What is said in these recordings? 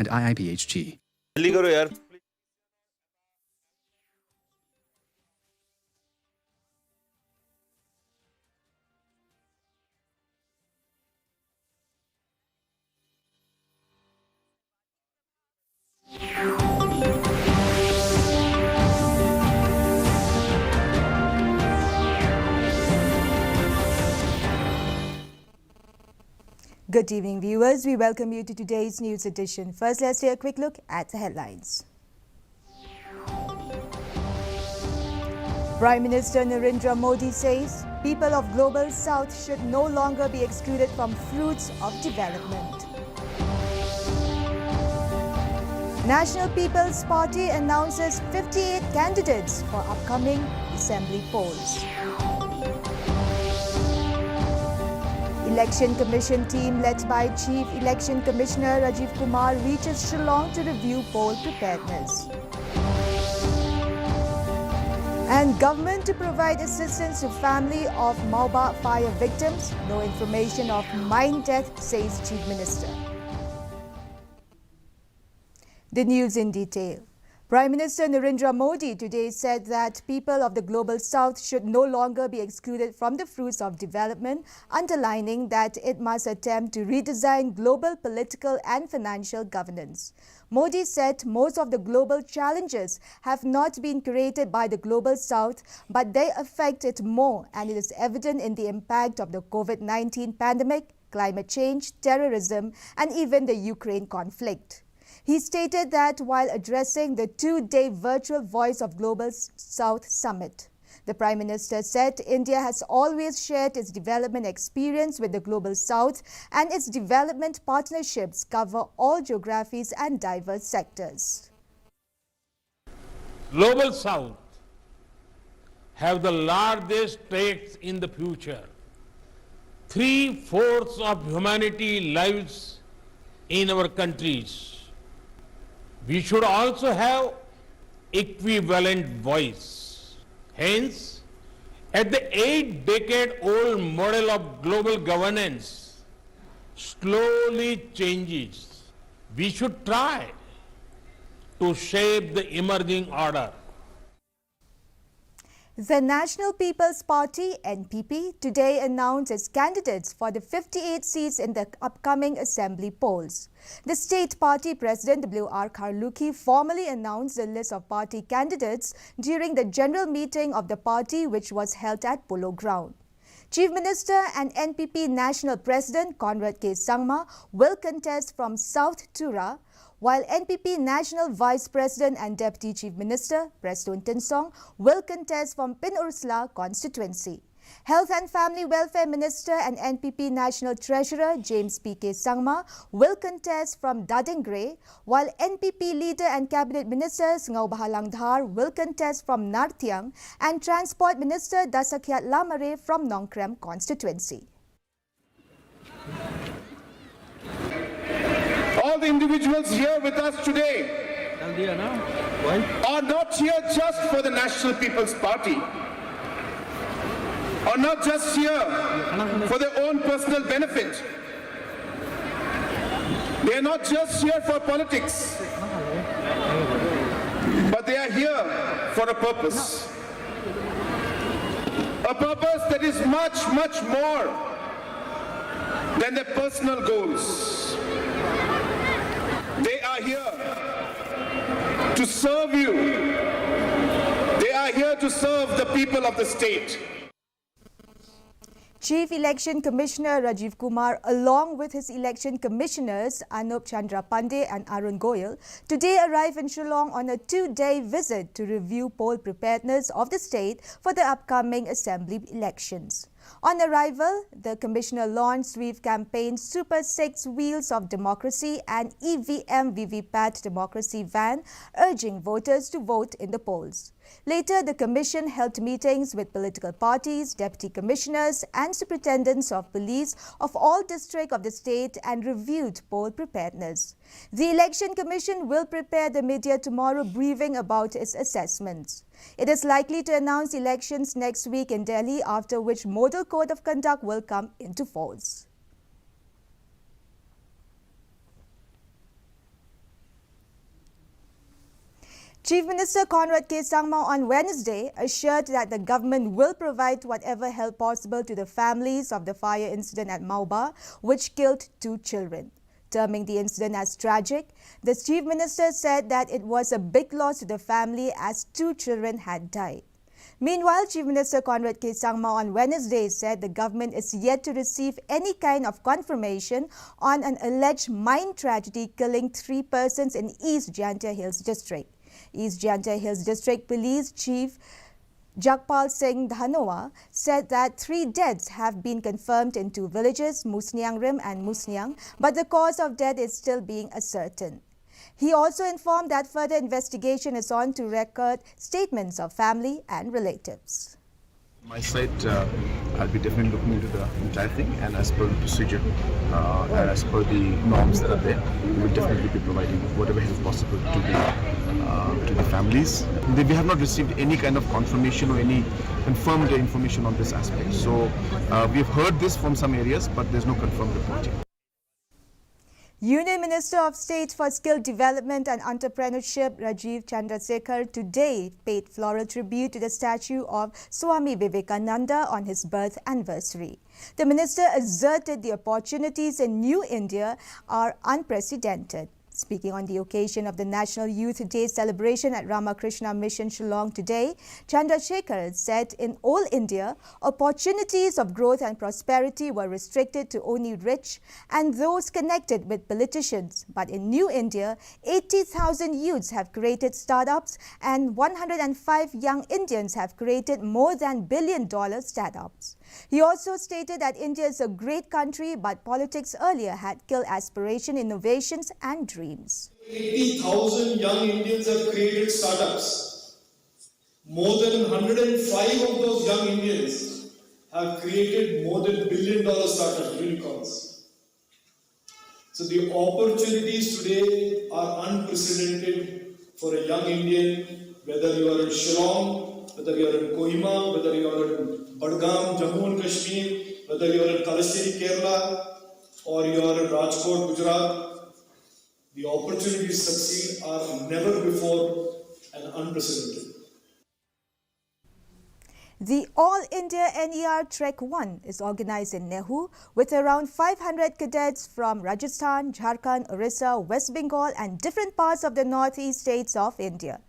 and IIPHG. जल्दी करो यार. Good evening, viewers. We welcome you to today's news edition. First, let's take a quick look at the headlines. Prime Minister Narendra Modi says people of Global South should no longer be excluded from fruits of development. National People's Party announces 58 candidates for upcoming assembly polls. Election Commission team led by Chief Election Commissioner Rajiv Kumar reaches Shillong to review poll preparedness. And government to provide assistance to family of Mauba fire victims. No information of mine death, says Chief Minister. The news in detail. Prime Minister Narendra Modi today said that people of the Global South should no longer be excluded from the fruits of development, underlining that it must attempt to redesign global political and financial governance. Modi said most of the global challenges have not been created by the Global South, but they affect it more, and it is evident in the impact of the COVID-19 pandemic, climate change, terrorism, and even the Ukraine conflict. He stated that while addressing the two-day virtual Voice of Global South Summit, the Prime Minister said India has always shared its development experience with the Global South, and its development partnerships cover all geographies and diverse sectors. Global South have the largest stakes in the future. 3/4 of humanity lives in our countries. We should also have equivalent voice. Hence, at the 8-decade-old model of global governance slowly changes, we should try to shape the emerging order. The National People's Party, NPP, today announced its candidates for the 58 seats in the upcoming assembly polls. The state party president, W.R. Kharlukhi, formally announced the list of party candidates during the general meeting of the party, which was held at Polo Ground. Chief Minister and NPP National President Conrad K. Sangma will contest from South Tura, while NPP National Vice President and Deputy Chief Minister Preston Tinsong will contest from Pin Ursula constituency. Health and Family Welfare Minister and NPP National Treasurer James P.K. Sangma will contest from Dadingray, while NPP Leader and Cabinet Minister Ngau Bahalang Dhar will contest from Nartiang, and Transport Minister Dasakiat Lamare from Nongkrem constituency. All the individuals here with us today are not here just for the National People's Party, or not just here for their own personal benefit. They are not just here for politics, but they are here for a purpose. A purpose that is much, much more than their personal goals. They are here to serve you. They are here to serve the people of the state. Chief Election Commissioner Rajiv Kumar, along with his election commissioners Anup Chandra Pandey and Arun Goyal, today arrived in Shillong on a 2-day visit to review poll preparedness of the state for the upcoming assembly elections. On arrival, the Commissioner launched sweep campaign Super 6 Wheels of Democracy and EVM VVPAT Democracy van, urging voters to vote in the polls. Later, the Commission held meetings with political parties, deputy commissioners and superintendents of police of all districts of the state and reviewed poll preparedness. The Election Commission will prepare the media tomorrow briefing about its assessments. It is likely to announce elections next week in Delhi, after which Model Code of Conduct will come into force. Chief Minister Conrad K. Sangma on Wednesday assured that the government will provide whatever help possible to the families of the fire incident at Mauba, which killed 2 children. Terming the incident as tragic, the Chief Minister said that it was a big loss to the family as 2 children had died. Meanwhile, Chief Minister Conrad K. Sangma on Wednesday said the government is yet to receive any kind of confirmation on an alleged mine tragedy killing 3 persons in East Jaintia Hills District. East Jaintia Hills District Police Chief Jakpal Singh Dhanoa said that 3 deaths have been confirmed in 2 villages, Musniang Rim and Musniang, but the cause of death is still being ascertained. He also informed that further investigation is on to record statements of family and relatives. My side, I'll be definitely looking into the entire thing, and as per the procedure, and as per the norms that are there, we will definitely be providing whatever is possible to the families. We have not received any kind of confirmation or any confirmed information on this aspect. So we have heard this from some areas, but there's no confirmed report yet. Union Minister of State for Skill Development and Entrepreneurship Rajiv Chandrasekhar today paid floral tribute to the statue of Swami Vivekananda on his birth anniversary. The minister asserted the opportunities in New India are unprecedented. Speaking on the occasion of the National Youth Day celebration at Ramakrishna Mission Shillong today, Chandrasekhar said in all India, opportunities of growth and prosperity were restricted to only rich and those connected with politicians. But in New India, 80,000 youths have created startups and 105 young Indians have created more than billion-dollar startups. He also stated that India is a great country, but politics earlier had killed aspiration, innovations and dreams. 80,000 young Indians have created startups. More than 105 of those young Indians have created more than billion-dollar startup unicorns. So the opportunities today are unprecedented for a young Indian, whether you are in Shillong, whether you are in Kohima, whether you are in Badgam, Jammu and Kashmir, whether you are in Talasheri, Kerala, or you are in Rajkot, Gujarat. The opportunities to succeed are never before and unprecedented. The All India NER Trek 1 is organized in Nehu with around 500 cadets from Rajasthan, Jharkhand, Orissa, West Bengal and different parts of the northeast states of India.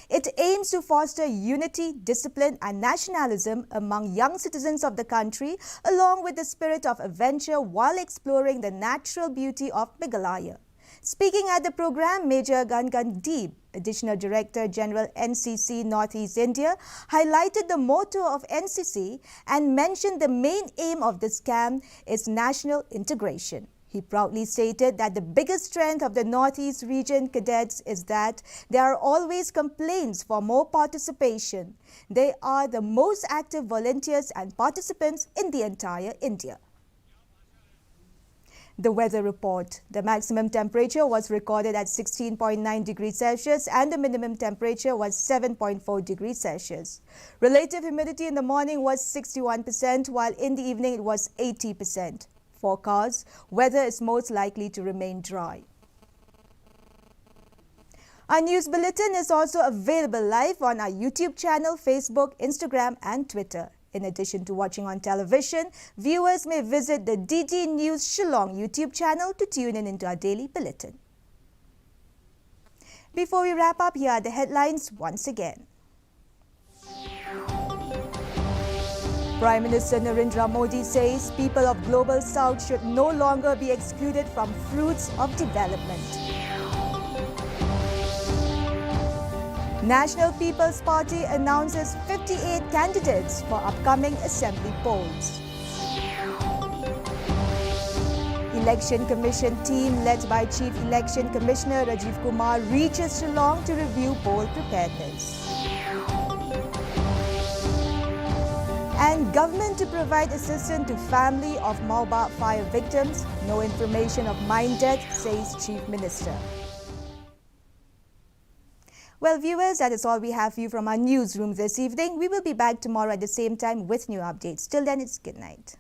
It aims to foster unity, discipline and nationalism among young citizens of the country along with the spirit of adventure while exploring the natural beauty of Meghalaya. Speaking at the program, Major Gangan Deeb, Additional Director General NCC Northeast India, highlighted the motto of NCC and mentioned the main aim of this camp is national integration. He proudly stated that the biggest strength of the Northeast region cadets is that there are always complaints for more participation. They are the most active volunteers and participants in the entire India. The weather report. The maximum temperature was recorded at 16.9 degrees Celsius and the minimum temperature was 7.4 degrees Celsius. Relative humidity in the morning was 61% while in the evening it was 80%. Forecast, weather is most likely to remain dry. Our news bulletin is also available live on our YouTube channel, Facebook, Instagram and Twitter. In addition to watching on television, viewers may visit the DD News Shillong YouTube channel to tune in into our daily bulletin. Before we wrap up, here are the headlines once again. Prime Minister Narendra Modi says people of Global South should no longer be excluded from fruits of development. National People's Party announces 58 candidates for upcoming assembly polls. Election Commission team led by Chief Election Commissioner Rajiv Kumar reaches Shillong to review poll preparedness. And government to provide assistance to family of Mauba fire victims. No information of mine death, says Chief Minister. Well, viewers, that is all we have for you from our newsroom this evening. We will be back tomorrow at the same time with new updates. Till then, it's good night.